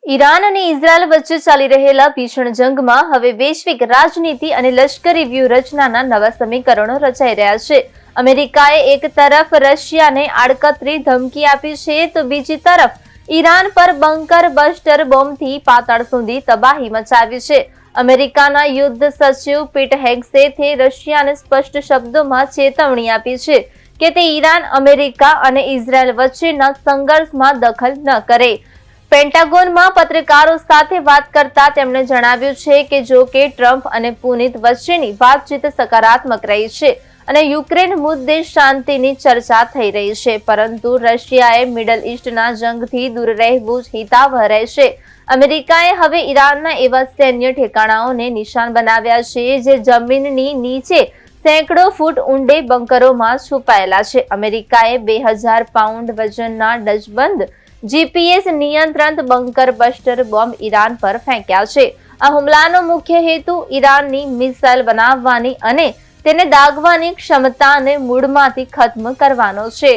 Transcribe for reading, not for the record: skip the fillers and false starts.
Iran અને Israel વચ્ચે ચાલી રહેલા ભીષણ જંગમાં હવે વૈશ્વિક રાજનીતિ અને લશ્કરી વ્યૂહરચનાના નવા સમીકરણો રચાઈ રહ્યા છે. અમેરિકાએ એક તરફ રશિયાને આડકતરી ધમકી આપી છે, તો બીજી તરફ ઈરાન પર બંકર બસ્ટર બોમ્બથી પાતાળ સુધી તબાહી મચાવી છે. અમેરિકાના યુદ્ધ સચિવ પીટ હેગ્સેથે રશિયાને સ્પષ્ટ શબ્દોમાં ચેતવણી આપી છે કે તે ઈરાન, અમેરિકા અને ઇઝરાયલ વચ્ચેના સંઘર્ષમાં દખલ ન કરે. પેન્ટાગોનમાં પત્રકારો સાથે વાત કરતા તેમણે જણાવ્યું છે કે જો કે ટ્રમ્પ અને પુતિન વચ્ચેની વાતચીત સકારાત્મક રહી છે અને યુક્રેન મુદ્દે શાંતિની ચર્ચા થઈ રહી છે, પરંતુ રશિયાએ મિડલ ઈસ્ટના જંગથી દૂર રહેવું જ હિતાવહ રહેશે. અમેરિકાએ હવે ઈરાનના એવા સૈન્ય ઠેકાણાઓને નિશાન બનાવ્યા છે જે જમીનની નીચે સેંકડો ફૂટ ઊંડે બંકરોમાં છુપાયેલા છે. અમેરિકાએ 2000 પાઉન્ડ વજનના ડચબંધ જીપીએસ નિયંત્રિત બંકર બસ્ટર બોમ્બ ઈરાન પર ફેંક્યા છે. આ હુમલાનો મુખ્ય હેતુ ઈરાનની મિસાઇલ બનાવવાની અને તેને દાગવાની ક્ષમતાને મૂળમાંથી ખત્મ કરવાનો છે.